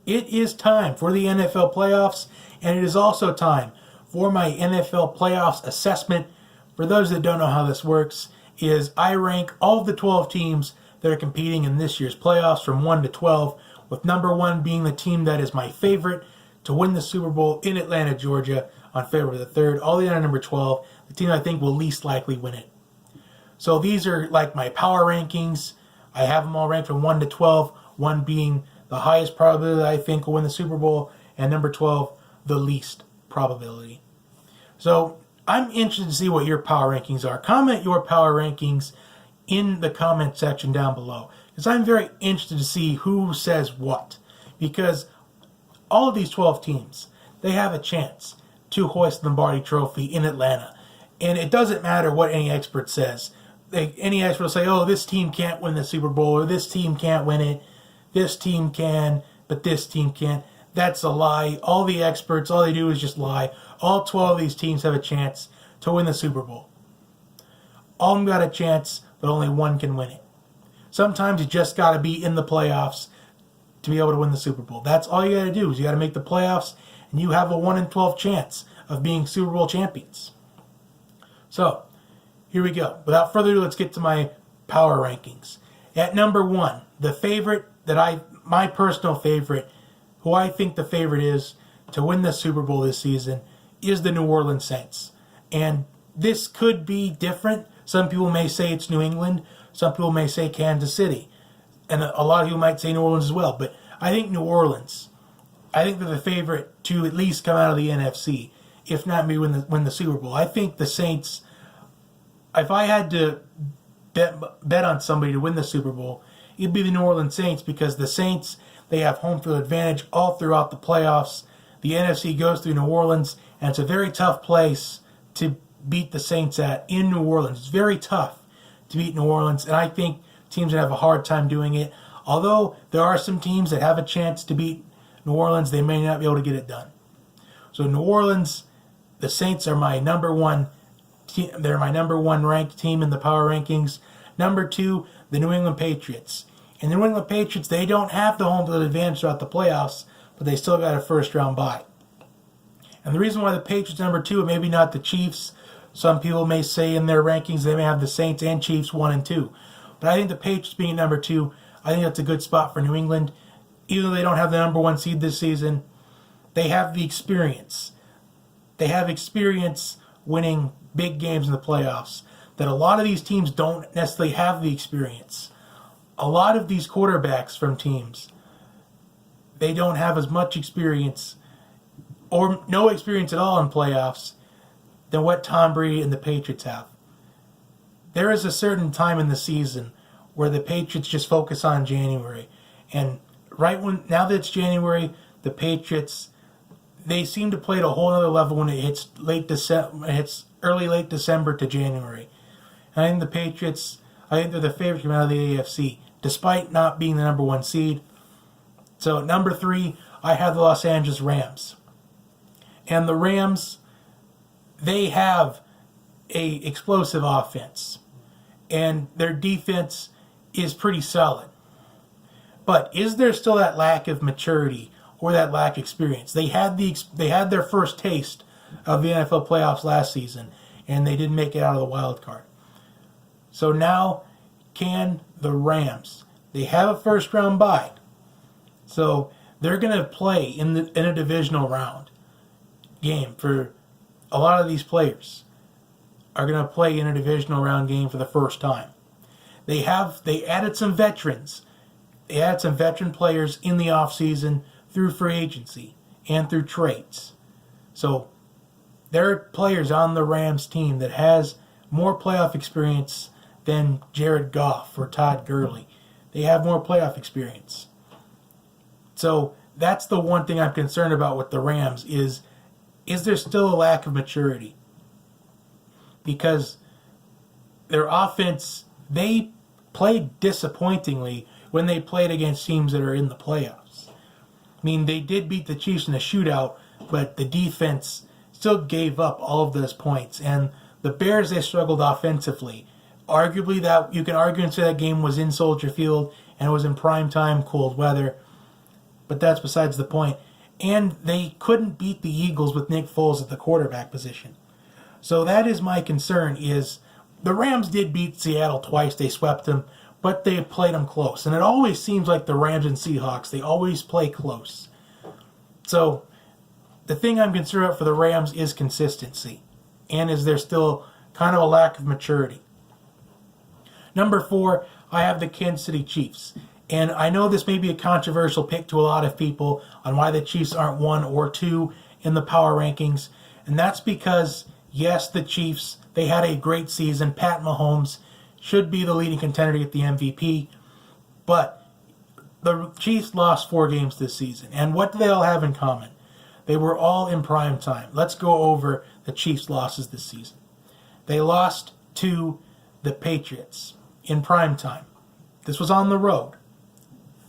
it is time for the NFL playoffs, and it is also time for my NFL playoffs assessment. For those that don't know how this works, is I rank all of the 12 teams that are competing in this year's playoffs from 1 to 12, with number 1 being the team that is my favorite to win the Super Bowl in Atlanta, Georgia on February the 3rd, all the way down to number 12, the team I think will least likely win it. So these are like my power rankings. I have them all ranked from 1 to 12, 1 being the highest probability that I think will win the Super Bowl, and number 12, the least probability. So I'm interested to see what your power rankings are. Comment your power rankings in the comment section down below, because I'm very interested to see who says what. Because all of these 12 teams, they have a chance to hoist the Lombardi Trophy in Atlanta. And it doesn't matter what any expert says. Any expert will say, oh, this team can't win the Super Bowl, or this team can't win it. This team can, but this team can't. That's a lie. All the experts, all they do is just lie. All 12 of these teams have a chance to win the Super Bowl. All of them got a chance, but only one can win it. Sometimes you just got to be in the playoffs to be able to win the Super Bowl. That's all you got to do, is you got to make the playoffs, and you have a 1 in 12 chance of being Super Bowl champions. So, here we go. Without further ado, let's get to my power rankings. At number 1, the favorite my personal favorite, who I think the favorite is to win the Super Bowl this season, is the New Orleans Saints. And this could be different. Some people may say it's New England. Some people may say Kansas City. And a lot of people might say New Orleans as well. But I think New Orleans, I think they're the favorite to at least come out of the NFC, if not maybe win the Super Bowl. I think the Saints, if I had to bet on somebody to win the Super Bowl, it'd be the New Orleans Saints, because the Saints, they have home field advantage all throughout the playoffs. The NFC goes through New Orleans, and it's a very tough place to beat the Saints at in New Orleans. It's very tough to beat New Orleans, and I think teams that have a hard time doing it. Although there are some teams that have a chance to beat New Orleans, they may not be able to get it done. So New Orleans, the Saints are my number 1 team. They're my number 1 ranked team in the power rankings. Number 2, the New England Patriots. And the New England Patriots, they don't have the home field advantage throughout the playoffs, but they still got a first-round bye. And the reason why the Patriots number 2, and maybe not the Chiefs, some people may say in their rankings they may have the Saints and Chiefs 1 and 2. But I think the Patriots being number 2, I think that's a good spot for New England. Even though they don't have the number 1 seed this season, they have the experience. They have experience winning big games in the playoffs that a lot of these teams don't necessarily have the experience. A lot of these quarterbacks from teams, they don't have as much experience or no experience at all in playoffs than what Tom Brady and the Patriots have. There is a certain time in the season where the Patriots just focus on January. And now that it's January, the Patriots, they seem to play at a whole other level when it hits early late December to January. And I think the Patriots, I think they're the favorite to come out of the AFC, despite not being the number 1 seed. So at number 3, I have the Los Angeles Rams. And the Rams, they have a explosive offense. And their defense is pretty solid. But is there still that lack of maturity or that lack of experience? They had their first taste of the NFL playoffs last season, and they didn't make it out of the wild card. So now, can the Rams? They have a first-round bye. So they're going to play in a divisional round game. For a lot of these players are going to play in a divisional round game for the first time. They added some veterans. They added some veteran players in the offseason through free agency and through trades. So there are players on the Rams team that has more playoff experience than Jared Goff or Todd Gurley. They have more playoff experience. So that's the one thing I'm concerned about with the Rams is there still a lack of maturity? Because their offense, they played disappointingly when they played against teams that are in the playoffs. I mean, they did beat the Chiefs in a shootout, but the defense still gave up all of those points. And the Bears, they struggled offensively. Arguably, that you can argue and say that game was in Soldier Field and it was in prime time, cold weather. but that's besides the point. And they couldn't beat the Eagles with Nick Foles at the quarterback position. So that is my concern, is the Rams did beat Seattle twice. They swept them, but they played them close. And it always seems like the Rams and Seahawks, they always play close. So the thing I'm concerned about for the Rams is consistency. And is there still kind of a lack of maturity. Number 4, I have the Kansas City Chiefs. And I know this may be a controversial pick to a lot of people on why the Chiefs aren't 1 or 2 in the power rankings. And that's because, yes, the Chiefs, they had a great season. Pat Mahomes should be the leading contender to get the MVP. But the Chiefs lost 4 games this season. And what do they all have in common? They were all in prime time. Let's go over the Chiefs' losses this season. They lost to the Patriots in prime time. This was on the road.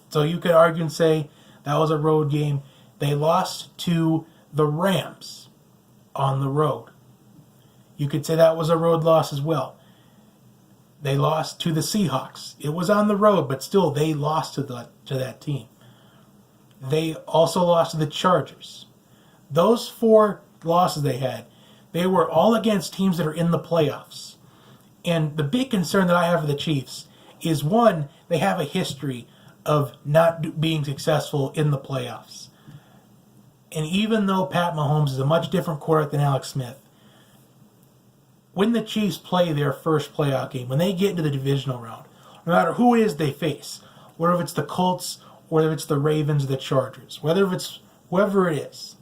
So you could argue and say that was a road game. They lost to the Rams on the road. You could say that was a road loss as well. They lost to the Seahawks. It was on the road, but still they lost to that team. They also lost to the Chargers. Those 4 losses they had, they were all against teams that are in the playoffs. And the big concern that I have for the Chiefs is, one, they have a history of not being successful in the playoffs. And even though Pat Mahomes is a much different quarterback than Alex Smith, when the Chiefs play their first playoff game, when they get into the divisional round, no matter who it is they face, whether it's the Colts, whether it's the Ravens or the Chargers, whether it's whoever it is,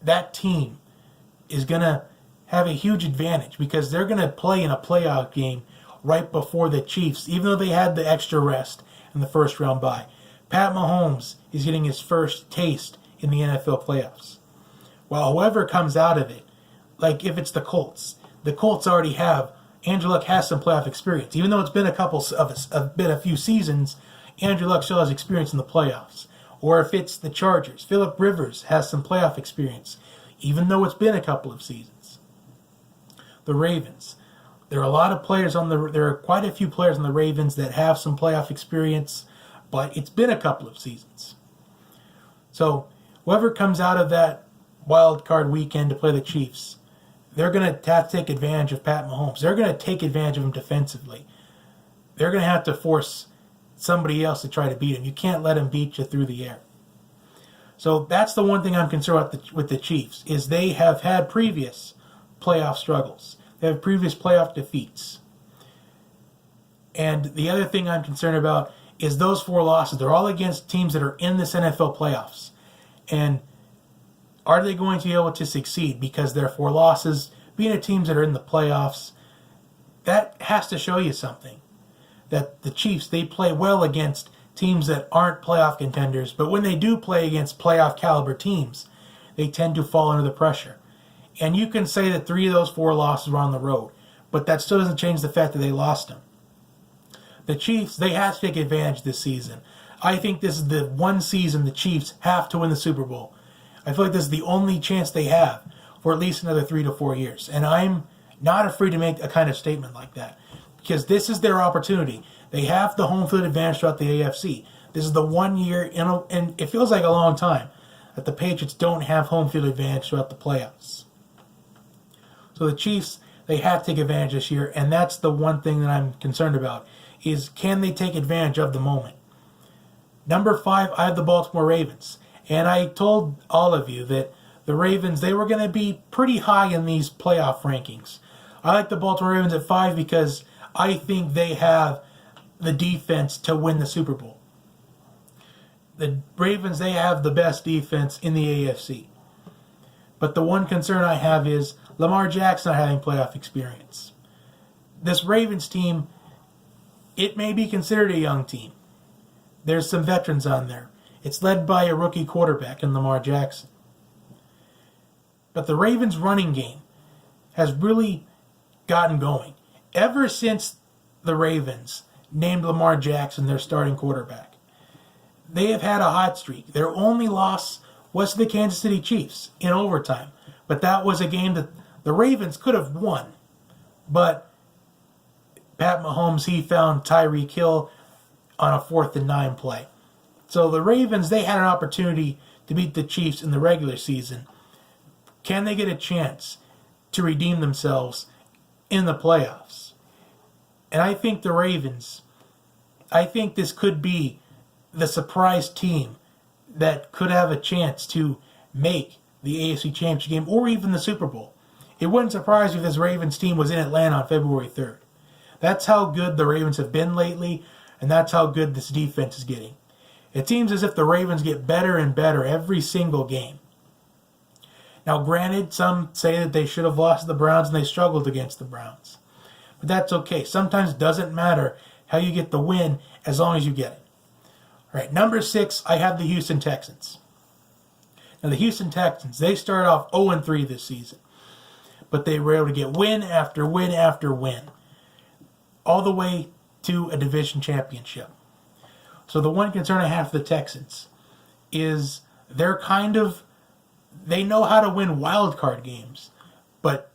that team is going to have a huge advantage because they're going to play in a playoff game right before the Chiefs, even though they had the extra rest in the first round bye. Pat Mahomes is getting his first taste in the NFL playoffs. While whoever comes out of it, like if it's the Colts already have, Andrew Luck has some playoff experience. Even though it's been a few seasons, Andrew Luck still has experience in the playoffs. Or if it's the Chargers, Phillip Rivers has some playoff experience, even though it's been a couple of seasons. The Ravens, there are quite a few players on the Ravens that have some playoff experience, but it's been a couple of seasons. So whoever comes out of that wild card weekend to play the Chiefs, they're going to have to take advantage of Pat Mahomes. They're going to take advantage of him defensively. They're going to have to force somebody else to try to beat him. You can't let him beat you through the air. So that's the one thing I'm concerned with the Chiefs, is they have had previous playoff struggles. They have previous playoff defeats. And the other thing I'm concerned about is those 4 losses. They're all against teams that are in this NFL playoffs. And are they going to be able to succeed because their 4 losses, being at teams that are in the playoffs, that has to show you something. That the Chiefs, they play well against teams that aren't playoff contenders, but when they do play against playoff caliber teams, they tend to fall under the pressure. And you can say that 3 of those 4 losses were on the road, but that still doesn't change the fact that they lost them. The Chiefs, they have to take advantage this season. I think this is the one season the Chiefs have to win the Super Bowl. I feel like this is the only chance they have for at least another 3 to 4 years. And I'm not afraid to make a kind of statement like that, because this is their opportunity. They have the home field advantage throughout the AFC. This is the 1 year, and it feels like a long time, that the Patriots don't have home field advantage throughout the playoffs. So the Chiefs, they have to take advantage this year, and that's the one thing that I'm concerned about, is can they take advantage of the moment? Number 5, I have the Baltimore Ravens. And I told all of you that the Ravens, they were going to be pretty high in these playoff rankings. I like the Baltimore Ravens at 5 because I think they have the defense to win the Super Bowl. The Ravens, they have the best defense in the AFC. But the one concern I have is Lamar Jackson not having playoff experience. This Ravens team, it may be considered a young team. There's some veterans on there. It's led by a rookie quarterback in Lamar Jackson. But the Ravens' running game has really gotten going. Ever since the Ravens named Lamar Jackson their starting quarterback, they have had a hot streak. Their only loss was to the Kansas City Chiefs in overtime. But that was a game that the Ravens could have won. But Pat Mahomes, he found Tyreek Hill on a 4th and 9 play. So the Ravens, they had an opportunity to beat the Chiefs in the regular season. Can they get a chance to redeem themselves in the playoffs? And I think the Ravens, I think this could be the surprise team that could have a chance to make the AFC Championship game or even the Super Bowl. It wouldn't surprise me if this Ravens team was in Atlanta on February 3rd. That's how good the Ravens have been lately, and that's how good this defense is getting. It seems as if the Ravens get better and better every single game. Now, granted, some say that they should have lost to the Browns and they struggled against the Browns. But that's okay. Sometimes it doesn't matter how you get the win as long as you get it. All right, number 6, I have the Houston Texans. Now, the Houston Texans, they started off 0-3 this season. But they were able to get win after win after win, all the way to a division championship. So the one concern I have for the Texans is they know how to win wild card games, but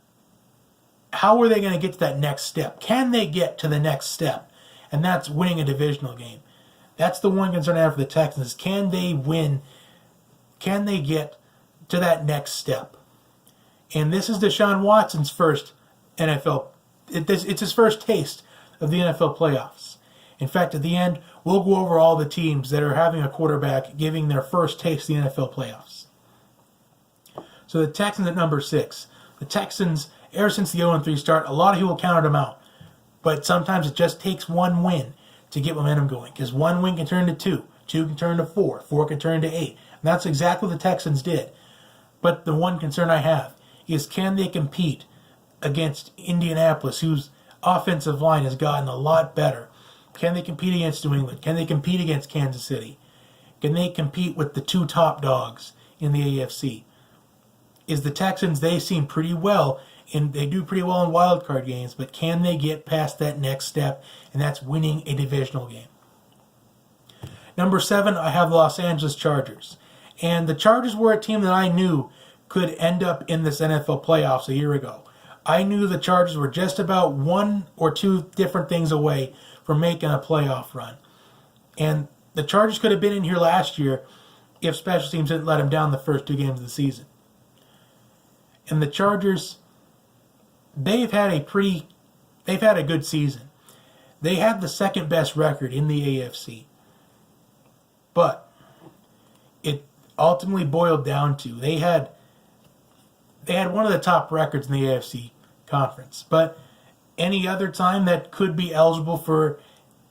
how are they going to get to that next step? Can they get to the next step? And that's winning a divisional game. That's the one concern I have for the Texans. Can they win? Can they get to that next step? And this is Deshaun Watson's first NFL. It's his first taste of the NFL playoffs. In fact, at the end, we'll go over all the teams that are having a quarterback giving their first taste of the NFL playoffs. So the Texans at number 6. The Texans, ever since the 0-3 start, a lot of people counted them out. But sometimes it just takes one win to get momentum going. Because one win can turn to 2. 2 can turn to 4. 4 can turn to 8. And that's exactly what the Texans did. But the one concern I have is, can they compete against Indianapolis, whose offensive line has gotten a lot better? Can they compete against New England? Can they compete against Kansas City? Can they compete with the 2 top dogs in the AFC? Is the Texans, they seem pretty well, and they do pretty well in wild card games, but can they get past that next step, and that's winning a divisional game? Number 7, I have the Los Angeles Chargers. And the Chargers were a team that I knew could end up in this NFL playoffs a year ago. I knew the Chargers were just about 1 or 2 different things away from making a playoff run. And the Chargers could have been in here last year if special teams didn't let them down the first 2 games of the season. And the Chargers, they've had a good season. They had the second best record in the AFC. But it ultimately boiled down to they had one of the top records in the AFC conference. But any other time that could be eligible for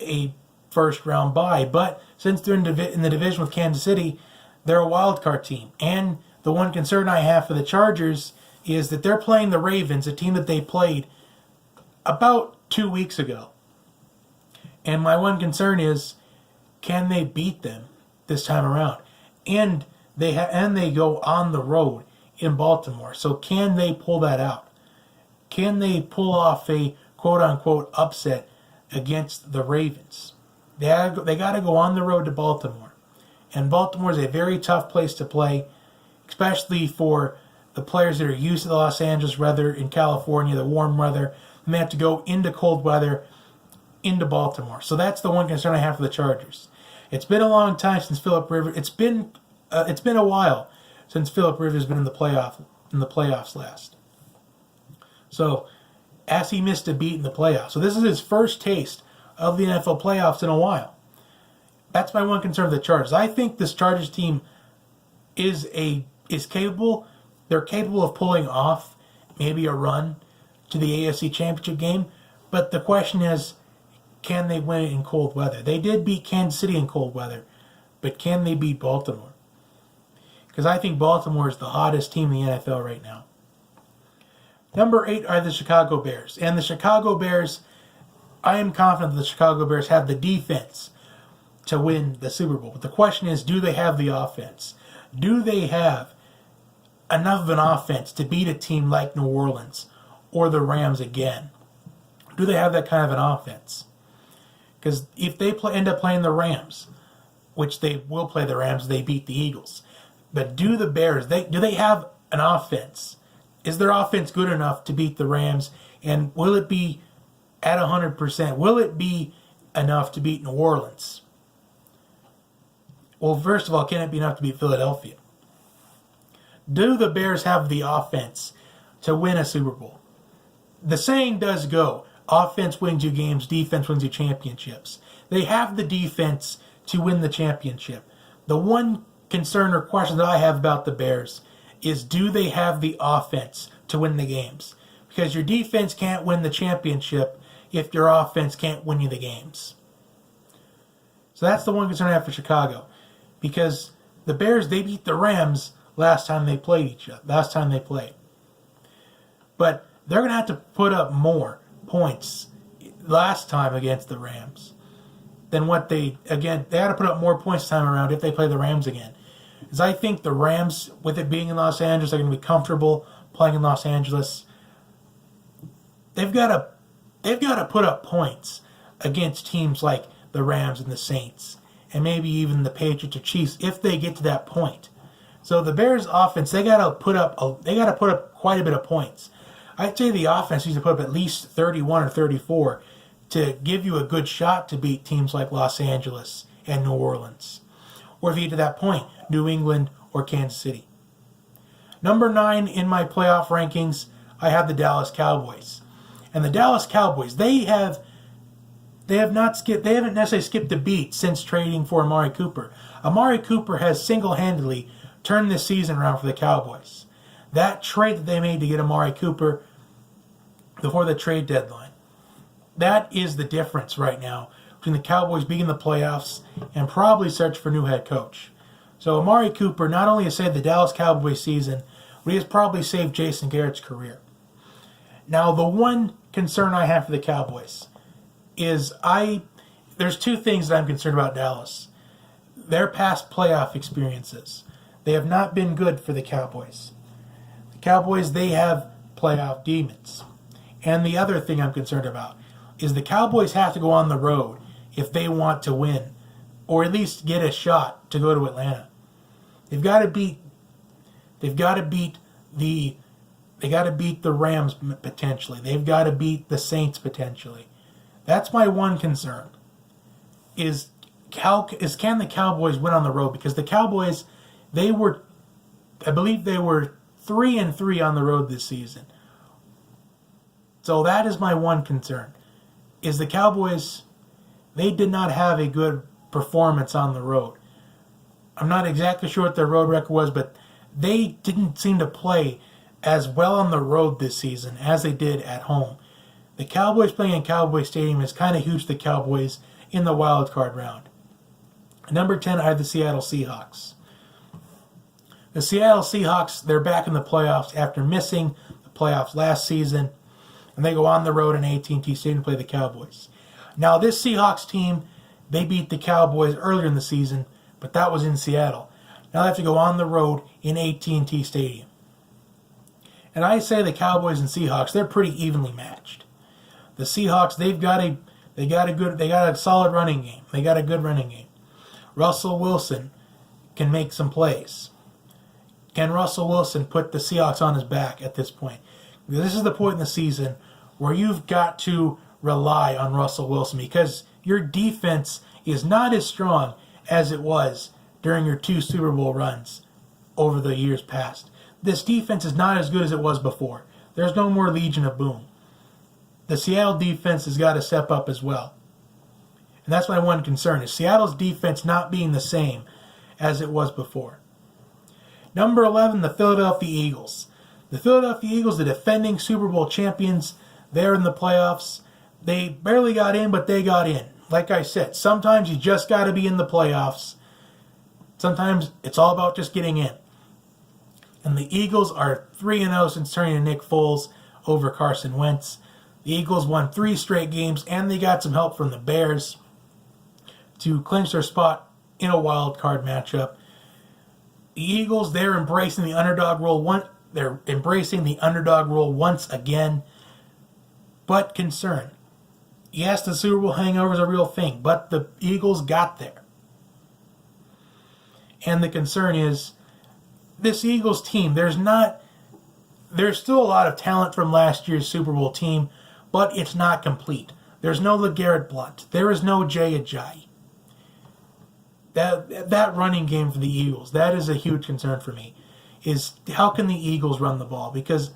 a first round bye. But since they're in the division with Kansas City, they're a wild card team. And the one concern I have for the Chargers is that they're playing the Ravens, a team that they played about 2 weeks ago. And my one concern is, can they beat them this time around? And they go on the road in Baltimore. So can they pull that out? Can they pull off a quote-unquote upset against the Ravens? They got to go on the road to Baltimore. And Baltimore is a very tough place to play, especially for the players that are used to the Los Angeles weather in California, the warm weather, and they have to go into cold weather into Baltimore. So that's the one concern I have for the Chargers. It's been a long time since Philip Rivers. It's been a while since Philip Rivers has been in the playoffs last. So, as he missed a beat in the playoffs. So this is his first taste of the NFL playoffs in a while. That's my one concern with the Chargers. I think this Chargers team is capable. They're capable of pulling off maybe a run to the AFC Championship game. But the question is, can they win it in cold weather? They did beat Kansas City in cold weather, but can they beat Baltimore? Because I think Baltimore is the hottest team in the NFL right now. Number 8 are the Chicago Bears. And the Chicago Bears, I am confident the Chicago Bears have the defense to win the Super Bowl. But the question is, do they have the offense? Do they have enough of an offense to beat a team like New Orleans or the Rams again? Do they have that kind of an offense? Because if they end up playing the Rams, which they will play the Rams, they beat the Eagles. But do the Bears, do they have an offense? Is their offense good enough to beat the Rams? And will it be at 100%? Will it be enough to beat New Orleans? Well, first of all, can it be enough to beat Philadelphia? Do the Bears have the offense to win a Super Bowl? The saying does go, offense wins you games, defense wins you championships. They have the defense to win the championship. The one concern or question that I have about the Bears is, do they have the offense to win the games? Because your defense can't win the championship if your offense can't win you the games. So that's the one concern I have for Chicago. Because the Bears, they beat the Rams last time they played. But they're going to have to put up more points last time against the Rams than what they had to put up more points this time around if they play the Rams again. Because I think the Rams, with it being in Los Angeles, are going to be comfortable playing in Los Angeles. They've got to put up points against teams like the Rams and the Saints, and maybe even the Patriots or Chiefs if they get to that point. So the Bears' offense, they got to put up quite a bit of points. I'd say the offense needs to put up at least 31 or 34 to give you a good shot to beat teams like Los Angeles and New Orleans. Or if you get to that point, New England or Kansas City. Number 9 in my playoff rankings, I have the Dallas Cowboys. And the Dallas Cowboys, they haven't necessarily skipped a beat since trading for Amari Cooper. Amari Cooper has single-handedly turned this season around for the Cowboys. That trade that they made to get Amari Cooper before the trade deadline, that is the difference right now between the Cowboys being in the playoffs and probably search for a new head coach. So Amari Cooper not only has saved the Dallas Cowboys season, but he has probably saved Jason Garrett's career. Now, the one concern I have for the Cowboys is there's two things that I'm concerned about Dallas. Their past playoff experiences. They have not been good for the Cowboys. The Cowboys, they have playoff demons. And the other thing I'm concerned about is the Cowboys have to go on the road if they want to win, or at least get a shot to go to Atlanta. They've got to beat the Rams potentially. They've got to beat the Saints potentially. That's my one concern. Can the Cowboys win on the road? Because the Cowboys, I believe they were 3-3 on the road this season. So that is my one concern. Is the Cowboys, they did not have a good performance on the road. I'm not exactly sure what their road record was, but they didn't seem to play as well on the road this season as they did at home. The Cowboys playing in Cowboy Stadium is kind of huge to the Cowboys in the wild card round. Number 10, I have the Seattle Seahawks. The Seattle Seahawks, they're back in the playoffs after missing the playoffs last season, and they go on the road in AT&T Stadium to play the Cowboys. Now, this Seahawks team, they beat the Cowboys earlier in the season, but that was in Seattle. Now they have to go on the road in AT&T Stadium. And I say the Cowboys and Seahawks, they're pretty evenly matched. The Seahawks, they got a solid running game. They got a good running game. Russell Wilson can make some plays. Can Russell Wilson put the Seahawks on his back at this point? This is the point in the season where you've got to rely on Russell Wilson because your defense is not as strong as it was during your 2 Super Bowl runs over the years past. This defense is not as good as it was before. There's no more Legion of Boom. The Seattle defense has got to step up as well. And that's my one concern, is Seattle's defense not being the same as it was before. Number 11, the Philadelphia Eagles. The Philadelphia Eagles, the defending Super Bowl champions, they're in the playoffs. They barely got in, but they got in. Like I said, sometimes you just got to be in the playoffs. Sometimes it's all about just getting in. And the Eagles are 3-0 since turning to Nick Foles over Carson Wentz. The Eagles won 3 straight games, and they got some help from the Bears to clinch their spot in a wild card matchup. The Eagles, they're embracing the underdog role. They're embracing the underdog role once again. But concern. Yes, the Super Bowl hangover is a real thing, but the Eagles got there. And the concern is, this Eagles team, there's still a lot of talent from last year's Super Bowl team, but it's not complete. There's no LeGarrette Blount. There is no Jay Ajayi. That running game for the Eagles, that is a huge concern for me, is how can the Eagles run the ball? Because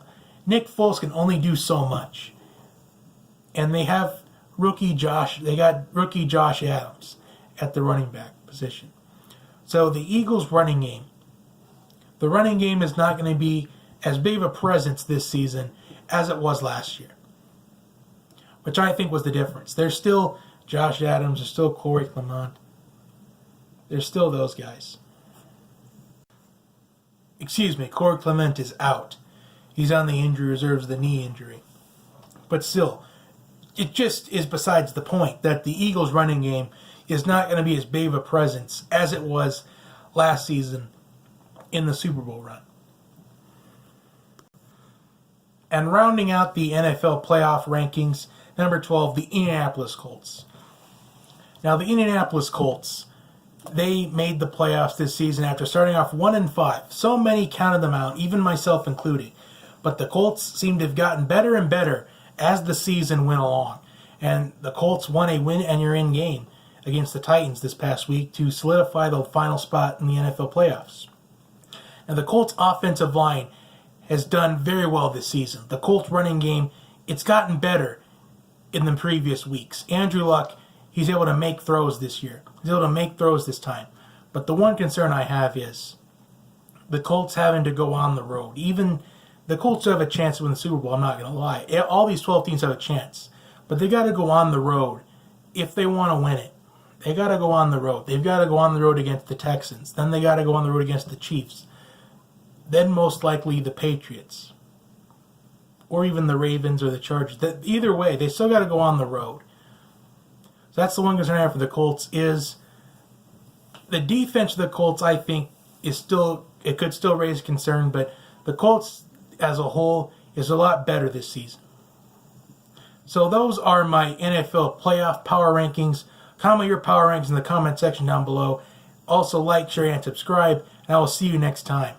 Nick Foles can only do so much. And they got rookie Josh Adams at the running back position. So the Eagles' running game, the running game is not going to be as big of a presence this season as it was last year, which I think was the difference. There's still Josh Adams, there's still Corey Clement, there's still those guys. Corey Clement is out. He's on the injury reserves, the knee injury. But still, it just is besides the point that the Eagles' running game is not going to be as big of a presence as it was last season in the Super Bowl run. And rounding out the NFL playoff rankings, number 12, the Indianapolis Colts. Now, the Indianapolis Colts, they made the playoffs this season after starting off 1-5. So many counted them out, even myself included. But the Colts seem to have gotten better and better as the season went along. And the Colts won a win and you're in game against the Titans this past week to solidify the final spot in the NFL playoffs. Now, the Colts offensive line has done very well this season. The Colts running game, it's gotten better in the previous weeks. Andrew Luck, he's able to make throws this year. He's able to make throws this time. But the one concern I have is the Colts having to go on the road. Even the Colts have a chance to win the Super Bowl, I'm not going to lie. All these 12 teams have a chance. But they got to go on the road if they want to win it. They got to go on the road. They've got to go on the road against the Texans. Then they got to go on the road against the Chiefs. Then most likely the Patriots. Or even the Ravens or the Chargers. Either way, they still got to go on the road. So that's the one concern I have for the Colts is the defense of the Colts, I think, it could still raise concern, but the Colts as a whole is a lot better this season. So those are my NFL playoff power rankings. Comment your power rankings in the comment section down below. Also like, share, and subscribe, and I will see you next time.